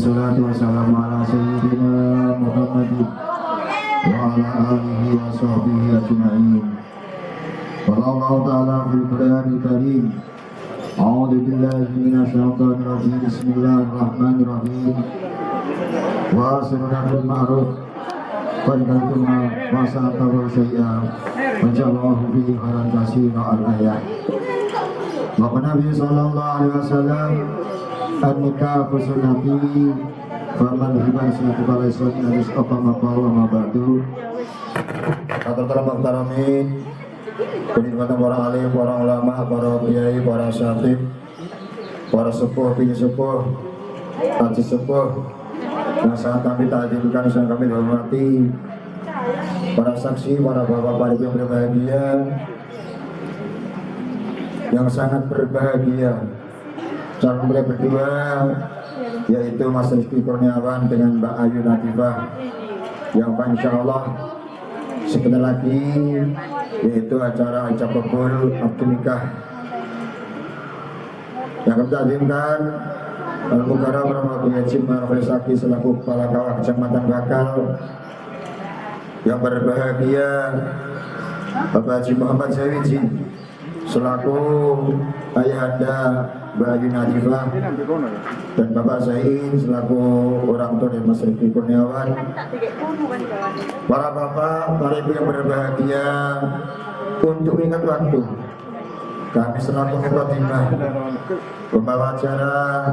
Salatu wassalamu ala sayyidina Muhammadin wa ala alihi wa sahbihi ajma'in. Qala Allah ta'ala fil Qur'anil Karim. A'udzu billahi minasy syaithanir rajim. Bismillahirrahmanirrahim. Wa asruna bil ma'ruf wa nahyuna wa sa'atahu syai'a wa ja'alahu bihi khairan katsiran al-ayat. Wa Nabi sallallahu alaihi wasallam an-nikah sunnati faman hiban sunnati pada Islam hadis apa maqalu wa mabadu. Kata terhormat kenikmatan para alim, para ulama, para kiai, para syafih, para sepuh, bini sepuh, haji sepuh yang sangat kami takjubkan, yang kami hormati, para saksi, para bapak-bapak yang berbahagia, yang sangat berbahagia. Calon beliau berdua yaitu Mas Rizky Kurniawan dengan Mbak Ayu Natifah, yang insya Allah sebentar lagi yaitu acara ijab kabul akad nikah yang kami takjimkan Al-Mukarram Romo Haji Marfil Saki selaku Kepala Kawah Kecamatan Bakal, yang berbahagia Bapak Haji Muhammad Zawiji selaku ayahanda Mbak Ayu Natifah dan Bapak Zain selaku orang tua dari Mas Rizky Kurniawan. Para bapak, para ibu yang berbahagia, untuk ingat waktu kami selaku khotimah pembawa acara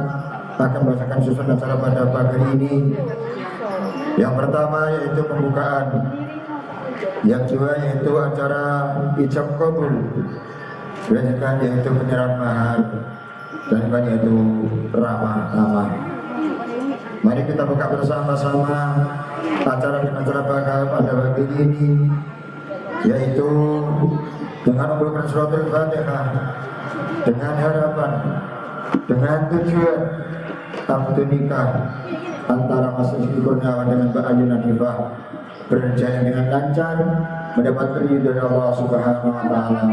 akan membacakan susunan acara pada pagi ini. Yang pertama yaitu pembukaan, yang kedua yaitu acara ijab kabul, dan yaitu penyerahan mahar, dan yaitu ramah-ramah. Mari kita buka bersama-sama acara dengan acara pada pagi ini, yaitu dengan membacakan surat Al-Fatihah dengan harapan, dengan tujuan akad nikah antara Mas Rizky Kurniawan dengan Mbak Ayu Natifah berjalan dengan lancar, mendapat ridho dari Allah Subhanahu wa taala.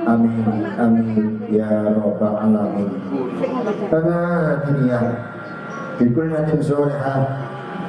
Amin amin ya rabbal alamin. Al-Fatihah bikul natin solehah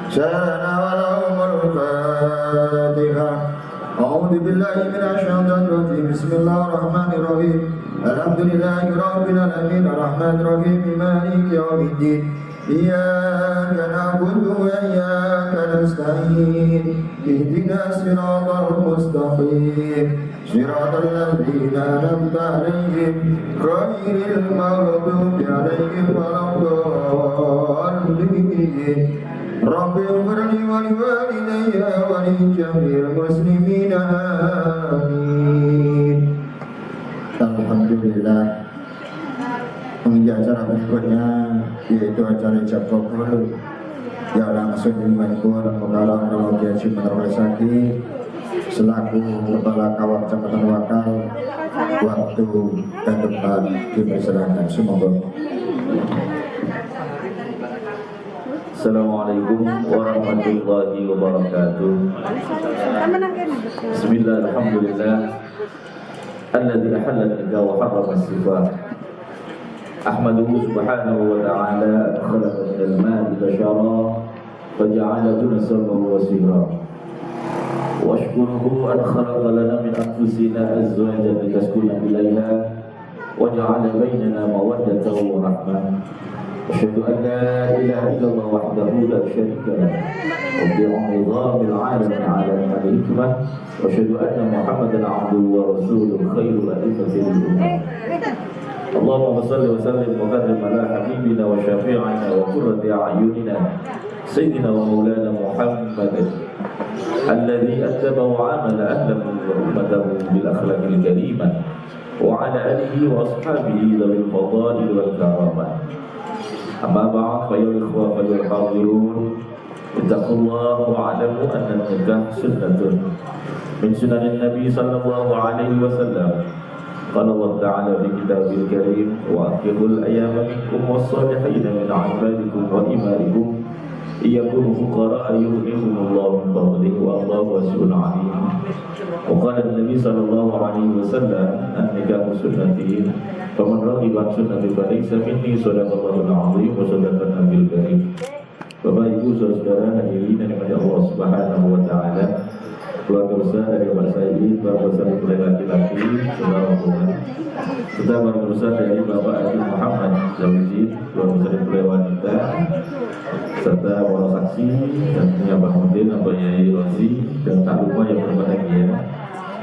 sana walahumul Fatihah. A'udzu billahi minasy syaithanir rajim. Bismillahirrahmanirrahim. Alhamdulillahi rabbil alamin arrahmanir rahim maliki yaumiddin. Iyyaka na'budu wa iyyaka nasta'in. Ihdinas siratal mustaqim. Siratal ladzina an'amta 'alaihim ghairil maghdubi 'alaihim waladdallin. Rabbi ighfirli wa liwalidayya wa li jami'il muslimin amin. Alhamdulillah. Menginjak acara berikutnya yaitu acara ijab kabul yang langsung dimainkan Mukarram Romo Haji Marfil Saki selaku Kepala Kawah Kecamatan Bakal. Waktu dan tempat dipersilakan. Semoga. Assalamualaikum warahmatullahi wabarakatuh. Bismillah, alhamdulillah alladzi ahalla al-nikah wa harrama as-sifah. Ahmaduhu subhanahu wa ta'ala khalaqa minal ma'i bashara wa ja'alahu nasaban wa sihra. Wa ashkuruhu an khalaqa lana min anfusina azwajan litaskuna ilayha wa ja'ala bainana mawaddatan wa rahmah. أشهد أن لا إله إلا الله وحده لا شريك له وبعظام العالم على الحكمة وأشهد أن محمدا عبده ورسوله خير أئمة الأمة. اللهم صل وسلم وبارك على حبيبنا وشفيعنا وقرة أعيننا سيدنا ومولانا محمد الذي أدب وعامل أهله وأمته بالأخلاق الكريمة وعلى آله وأصحابه ذوي الفضائل والكرامات. Amma ba'd fa ya ikhwa fa ya hadirun ittaqullah wa 'alamu anna an-nikah sunnatun min sunanin nabi sallallahu alaihi wasallam. Qala Allah ta'ala fi kitabil karim wa aqimul ayyama minkum was-salihin min 'ibadikum wa imaikum iyakunu fuqara yughnihimullahu min fadlihi wa Allahu wasi'un 'alim. Wa qala an-nabi sallallahu alaihi wasallam an-nikahu sunnati faman raghiba an sunnati falaysa minni. Sadaqallahul 'azim wa sadaqan nabil karim. Bapak Ibu saudara hadirin yang dimuliakan Allah Subhanahu wa taala, keluarga besar dari Bapak Said, keluarga besar dari laki-laki, saudara hubungan, serta keluarga besar dari Bapak Haji Muhammad Zawiji, keluarga besar dari wanita, serta para saksi dan punya Pak Mudin, Pak Yai Rozi, dan tak lupa yang berbahagia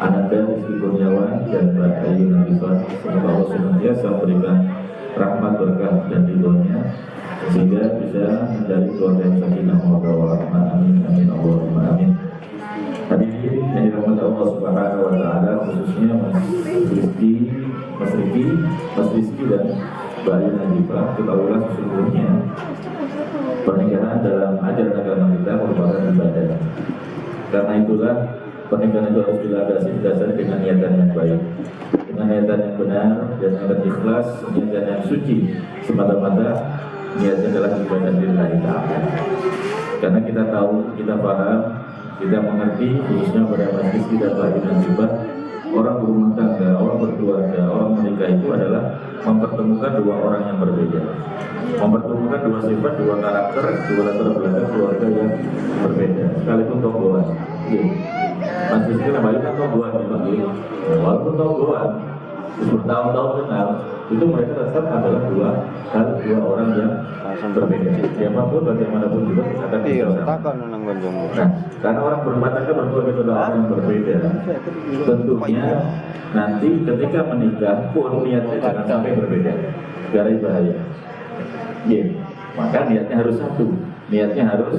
Ananda Rizky Kurniawan dan Mbak Ayu Nabifat. Semoga Allah senantiasa memberikan rahmat, berkah dan ridhonya sehingga bisa menjadi keluarga yang sakinah mawaddah warahmah. Amin amin Allahumma amin. Hadirin yang dirahmati Allah Subhanahu wa taala, khususnya Mas Rizky dan Mbak Ayu Nabifat, ketahuilah sesungguhnya pernikahan dalam ajaran agama kita merupakan ibadah. Karena itulah pernikahan itu harus didasari dengan niatan yang baik, dengan niatan yang benar dan niatan ikhlas, niatan yang suci, semata-mata niatnya adalah ibadah lillahi ta'ala. Karena kita tahu, kita paham, kita mengerti, khususnya pada Mas Rizky dan Pak Ibu Nabifat, orang berumah tangga, orang berkeluarga, orang menikah itu adalah mempertemukan dua orang yang berbeda, mempertemukan dua sifat, dua karakter, dua latar belakang keluarga yang berbeda, sekalipun tonggoan. Mas Rizky dan Pak Ibu kan tonggoan dipanggil, walaupun tonggoan bertahun-tahun kenal, itu mereka tetap adalah dua orang yang berbeda. Siapapun bagaimanapun juga akan bersama. Nah, karena orang berumah tangga berkeluarga itu adalah orang yang berbeda. Tentunya nanti ketika menikah pun niatnya jangan sampai berbeda, gara bahaya. Maka niatnya harus satu, niatnya harus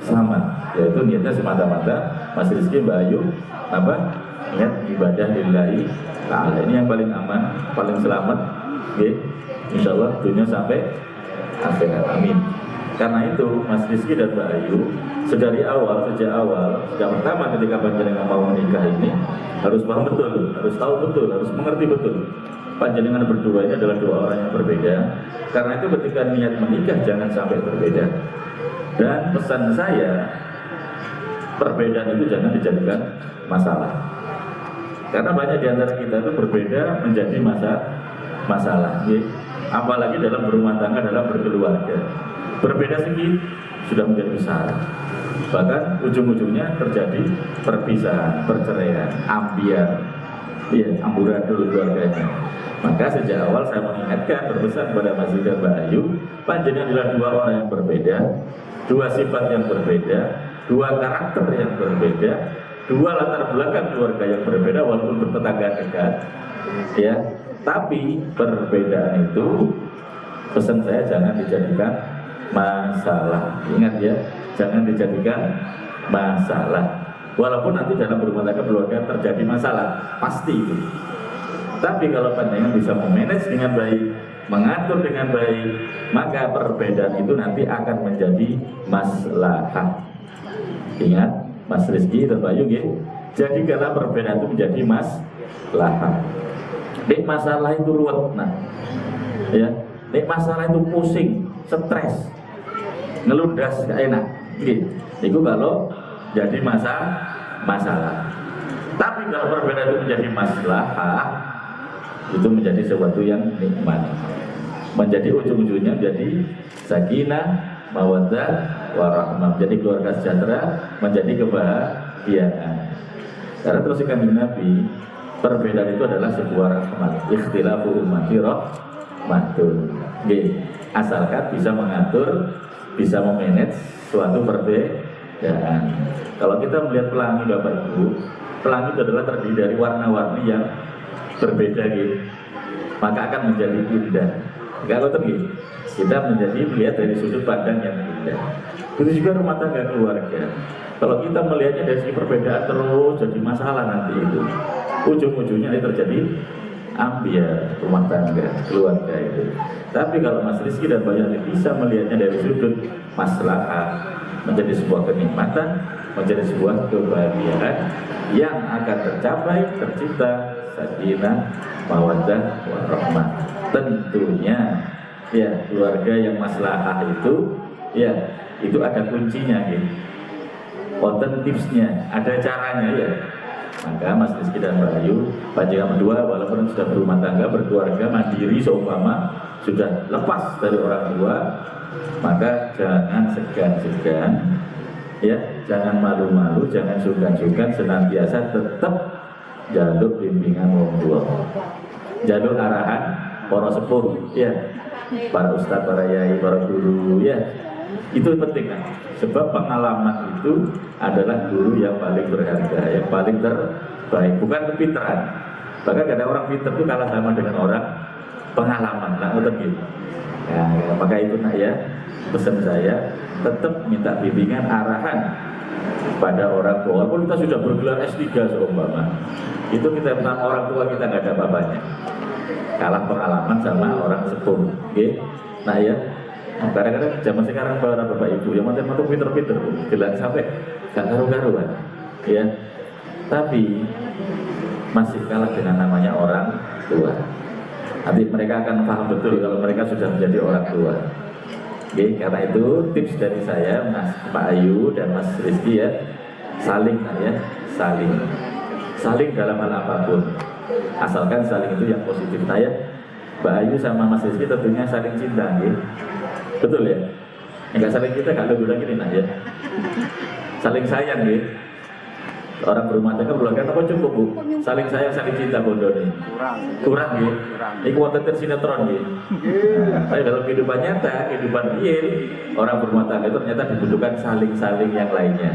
sama, yaitu niatnya semata-mata Mas Rizky, Mbak Ayu, niat ibadah lillahi ta'ala. Ini yang paling aman, paling selamat, insya Allah dunia sampai akhirat, amin. Karena itu Mas Rizky dan Mbak Ayu sejak awal, sejak pertama ketika panjenengan mau menikah ini harus paham betul, harus tahu betul, harus mengerti betul panjenengan berdua ini adalah dua orang yang berbeda. Karena itu ketika niat menikah jangan sampai berbeda. Dan pesan saya, perbedaan itu jangan dijadikan masalah. Karena banyak di antara kita itu berbeda menjadi masalah. Apalagi dalam berumah tangga, dalam berkeluarga. Berbeda sedikit sudah menjadi besar. Bahkan ujung-ujungnya terjadi perpisahan, perceraian, amburadul keluarganya. Maka sejak awal saya mengingatkan, berpesan kepada Mas Rizky dan Mbak Ayu, panjenengan adalah dua orang yang berbeda, dua sifat yang berbeda, dua karakter yang berbeda, dua latar belakang keluarga yang berbeda walaupun bertetangga dekat, ya. Tapi perbedaan itu, pesan saya jangan dijadikan masalah. Ingat ya, jangan dijadikan masalah. Walaupun nanti dalam berumah tangga keluarga terjadi masalah, pasti itu. Tapi kalau panjenengan bisa memanage dengan baik, mengatur dengan baik, maka perbedaan itu nanti akan menjadi maslahah. Ingat, Mas Rizky dan Mbak Ayu, jadi karena perbedaan itu menjadi maslahah. Nek masalah itu ruwet, ya. Nek masalah itu pusing, stres, ngelundas, gak enak. Itu kalau jadi masalah. Tapi kalau perbedaan itu menjadi maslahah, itu menjadi sesuatu yang nikmat, menjadi ujung-ujungnya menjadi sakinah, mawaddah, warahmah, menjadi keluarga sejahtera, menjadi kebahagiaan. Karena terus Kanjeng Nabi, perbedaan itu adalah sebuah rahmat. Ikhtilafu ummati rahmatun. Asalkan bisa mengatur, bisa memanage suatu perbedaan. Kalau kita melihat pelangi Bapak Ibu, pelangi itu adalah terdiri dari warna-warni yang berbeda, maka akan menjadi indah. Kalau kita menjadi melihat dari sudut pandang yang indah. Itu juga rumah tangga keluarga. Kalau kita melihatnya dari segi perbedaan terus jadi masalah nanti itu. Ujung-ujungnya ini terjadi ambiar rumah tangga keluarga itu. Tapi kalau Mas Rizky dan Mbak Ayu bisa melihatnya dari sudut maslahah, menjadi sebuah kenikmatan, menjadi sebuah kebahagiaan yang akan tercapai, tercipta sakinah, mawaddah, warahmah. Tentunya ya keluarga yang maslahah itu ya itu ada kuncinya wonten tipsnya, ada caranya ya. Maka Mas Rizky dan Mbak Ayu, panjenengan berdua walaupun sudah berumah tangga, berkeluarga, mandiri seumpama sudah lepas dari orang tua, maka jangan segan-segan, ya, jangan malu-malu, jangan sungkan-sungkan, senantiasa tetap jaluk bimbingan wong tua, jaluk arahan para sepuh, ya, para ustadz, para yai, para guru, ya, itu penting kan. Sebab pengalaman itu adalah guru yang paling berharga, yang paling terbaik, bukan kepintaran. Bahkan ada orang pintar itu kalah sama dengan orang pengalaman, nah gitu. Ya, maka itu nak ya, pesan saya tetap minta bimbingan arahan pada orang tua. Walaupun kita sudah bergelar S3 seumpama, itu kita sama orang tua kita nggak ada apa-apanya, kalah pengalaman sama orang sepuh. Okay? Nah ya, kadang-kadang zaman sekarang para bapak ibu yang mantan-mantan pinter-pinter, gelar sampai gak karu-karuan, ya. Tapi masih kalah dengan namanya orang tua. Nanti mereka akan paham betul kalau mereka sudah menjadi orang tua. Oke, karena itu tips dari saya, Mas Pak Ayu dan Mas Rizky, ya, saling ya, saling dalam hal apapun. Asalkan saling itu yang positif. Nah ya, Mbak Ayu sama Mas Rizky tentunya saling cinta, ya. Betul ya? Enggak saling cinta kalau bilang gini, nah ya, saling sayang, ya. Orang berumah tangga berlangganan apa cukup, Bu? Saling sayang, saling cinta bodoh nih. Kurang ya. Ini kuantitas sinetron ya. Nah, tapi dalam kehidupan nyata, kehidupan real, orang berumah tangga itu ternyata dibutuhkan saling-saling yang lainnya.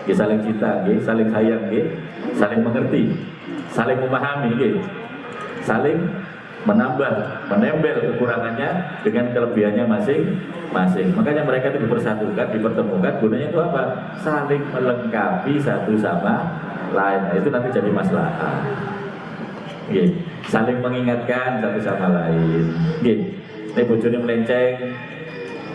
Ya, saling cinta, ya, saling sayang, ya, saling mengerti, saling memahami, ya, saling menembel kekurangannya dengan kelebihannya masing-masing. Makanya mereka itu dipersatukan, dipertemukan. Gunanya itu apa? Saling melengkapi satu sama lain. Nah, itu nanti jadi masalah. Saling mengingatkan satu sama lain. Ini bojone melenceng,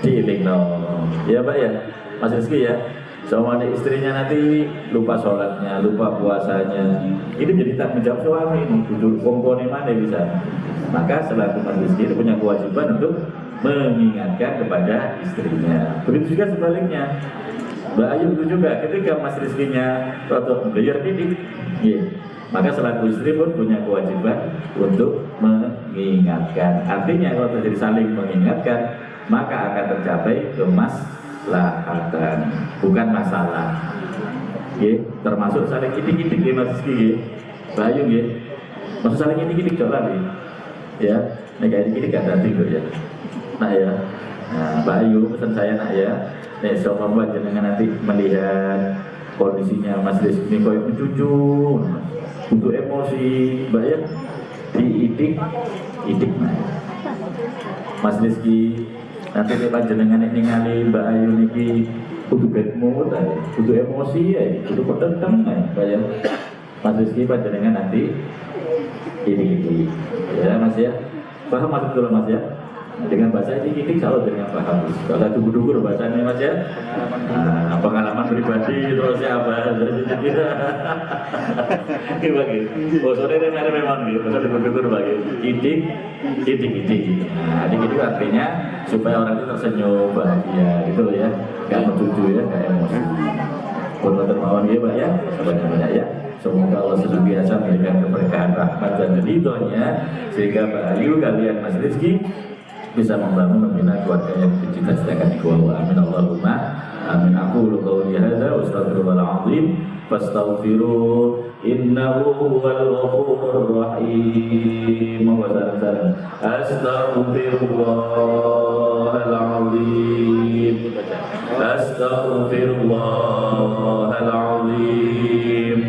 diiling no. Ya Pak ya, Mas Rizky ya. Sama istrinya nanti lupa sholatnya, lupa puasanya. Ini jadi tak menjawab suami ini. Duduk kongkone mana bisa. Maka selaku Mas Rizky itu punya kewajiban untuk mengingatkan kepada istrinya. Begitu juga sebaliknya, Mbak Ayu itu juga ketika Mas Rizky-nya rotok belajar didik, ya, maka selaku istri pun punya kewajiban untuk mengingatkan. Artinya kalau terjadi saling mengingatkan, maka akan tercapai kemaslahatan, bukan masalah. Ya, termasuk saling kitik-kitik ya Mas Rizky, Mbak Ayu ya. Maksud saling kitik-kitik jalan ya. Ya, kayak ini gak ada tidur ya. Nah ya, nah, Mbak Ayu pesan saya nak ya, semoga buat jangan nanti melihat kondisinya Mas Rizky koyo mencucu, untuk emosi, Mbak ya, diidik, nah. Mas Rizky nanti lepas jenengan ningali Mbak Ayu niki kudu bad mood, kudu emosi ya, kudu petenteng Mbak ya. Mas Rizky panjenengan nanti ini ya Mas ya, paham maksud dulu Mas ya. Dengan bahasa ini kita selalu dengan paham. Kalau dugur-dugur bahasanya Mas ya, nah, pengalaman pribadi terus apa bagi bosornya dengan memang gitu, bosan dugur-dugur bagi idik. Nah, idik itu artinya supaya orang itu tersenyum bahagia gitu ya, gak mencucu ya, gak emosi. Kalau termauan ya Pak ya, banyak-banyak ya. Semoga Allah senantiasa memberikan keberkahan, rahmat dan ridhonya, sehingga Pak Ayu kalian Mas Rizky bisa membangun membina keluarga yang dicita-citakan di bawah. Amin Allahumma amin. Aku qauli hadza wa astaghfirullahaladzim fastaghfiruh innahu huwal ghafurur rahim. Astaghfirullahaladzim, astaghfirullahaladzim,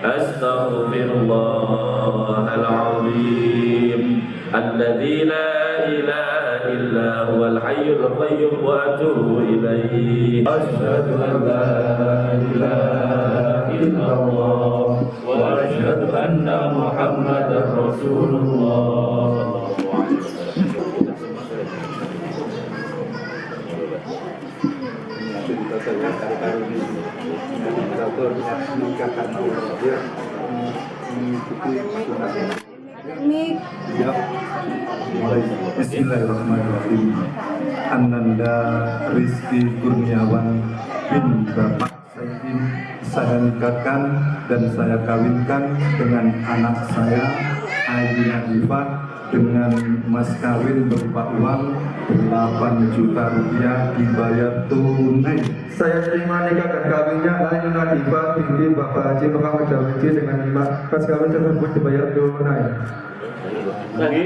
astaghfirullahaladzim alladzi la ilaha illa huwal hayyul qayyum wa atubu ilaihi. Asyhadu an la ilaha illallah wa asyhadu anna Muhammadar Rasulullah. Bismillahirrahmanirrahim. Ananda Rizky Kurniawan bin Bapak Saidin saya nikahkan dan saya kawinkan dengan anak saya Ayu Hanifah dengan mas kawin berupa uang 8 juta rupiah dibayar tunai. Saya terima nikah dan kawinnya Ainun Nadifah binti Bapak Haji Muhammad Dawidi dengan mas kawin tersebut dibayar tunai. Lagi?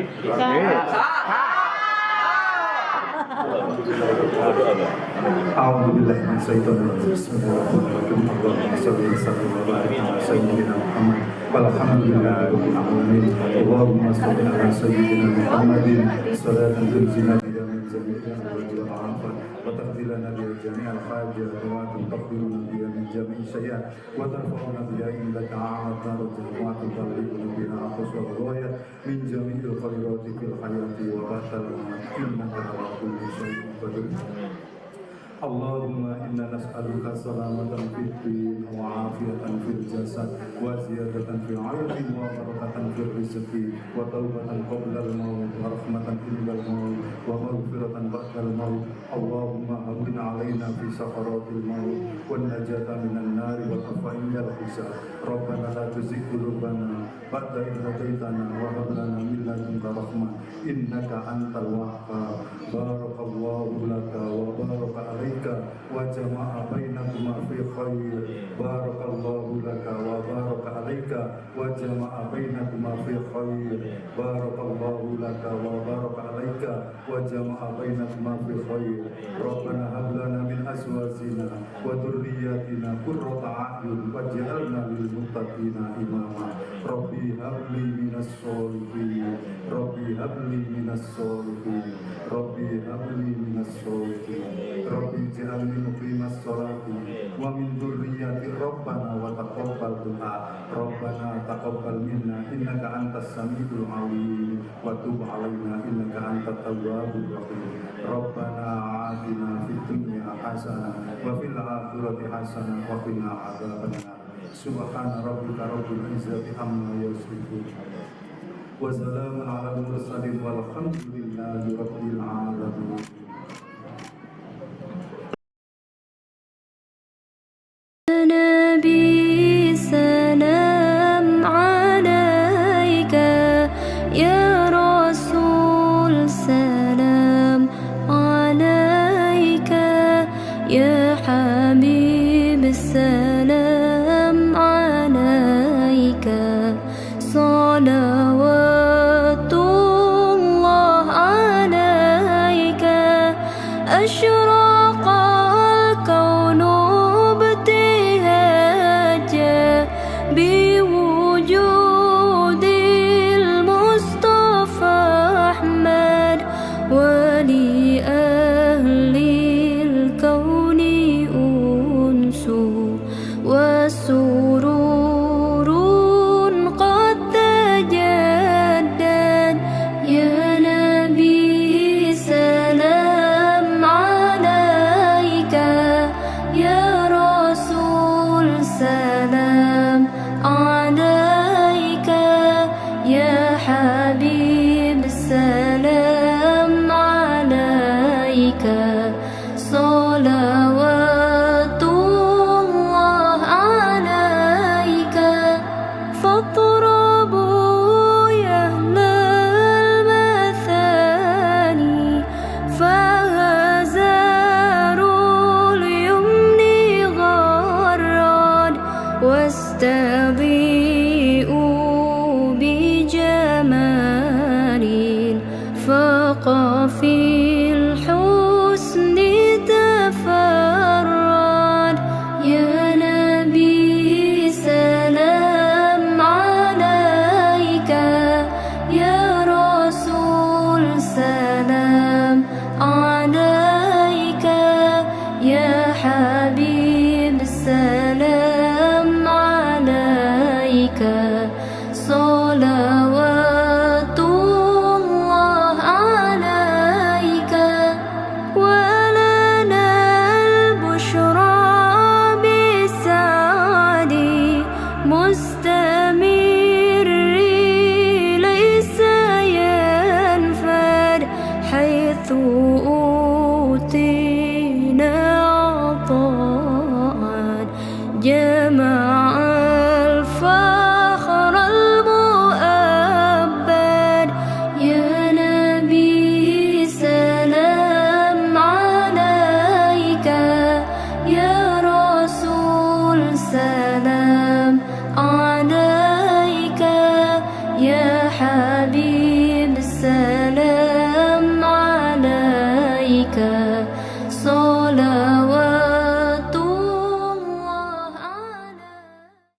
A'udzubillahi minasyaitonirrajim. Bismillahirrahmanirrahim. Allahumma shalli wa sallim wa barik ala sayyidina Muhammad. Walhamdulillahirabbil alamin. Allahumma shalli ala sayyidina Muhammadin salatan tunzilna biha min jami'il amwati wal afat wa taqdilana biha jami'al hajat wa tuqabbiruna biha min jami'i sayyi'at wa tarfa'una biha indaka a'la wa tuballighuna biha aqsal ghayat min jami'il khairati fil hayati wa ba'dal mamat innaka ala kulli shay'in qadir. Allahumma inna nas'aluka salamatan fid din wa afiyatan fil jasad wa ziyadatan fil ilmi wa barakatan fil rizqi wa tawbatan qabla al-maut wa rahmatan inda al-maut wa maghfiratan ba'da al-maut. Allahumma hawwin 'alaina fi sakaratil maut wan najata minan nar wa tafa'il hisab. Rabbana la tuzigh qulubana ba'da idh hadaitana wa hab lana min ladunka rahmah innaka antal wahhab. Barakallahu laka wa baraka alaika wa jama'a bainakuma fi khair. Barakallahu laka wa baraka alaika wa jama'a bainakuma fi khair. Barakallahu laka wa baraka alaika wa jama'a bainakuma fi khair. Rabbana hab lana min azwajina wa dhurriyyatina qurrata a'yun waj'alna lil muttaqina imama. Rabbi habli minas sholihin. Rabbi habli minas sholihin. Rabbi habli minas sholihin. Rabbi ij'alni muqimas sholati wa min dzurriyyati Rabbana wa taqabbal du'a. Rabbana taqabbal minna innaka antas samiul alim wa tub 'alaina innaka antat tawwabur rahim. Rabbana atina fid dunya hasanah wa fil akhirati hasanah wa qina adzabannar. Subhana rabbika rabbil izzati amma yasifun wa salamun 'alal mursalin walhamdulillahi rabbil alamin. نبي سلام عليك يا رسول سلام عليك يا حبيب سلام عليك صلوات الله عليك أشرق الكون بوجود المصطفى أحمد ولأهل الكون أنس وسرور قد تجدد يا نبي سلام عليك يا رسول سلام عليك يا حبيب سلام عليك صلوات الله عليك. فاطربوا يا أهل المثاني فهزاروا اليمن غراد واستضيئوا بجمال فقى في الحسن تفرد يا نبي سلام عليك يا رسول سلام عليك يا حبيب سلام عليك صلوات الله عليك. ولنا البشرى بالسعد مستمر ليس ينفد حيث أوتينا عطاء السلام عليك يا حبيب السلام عليك صلاة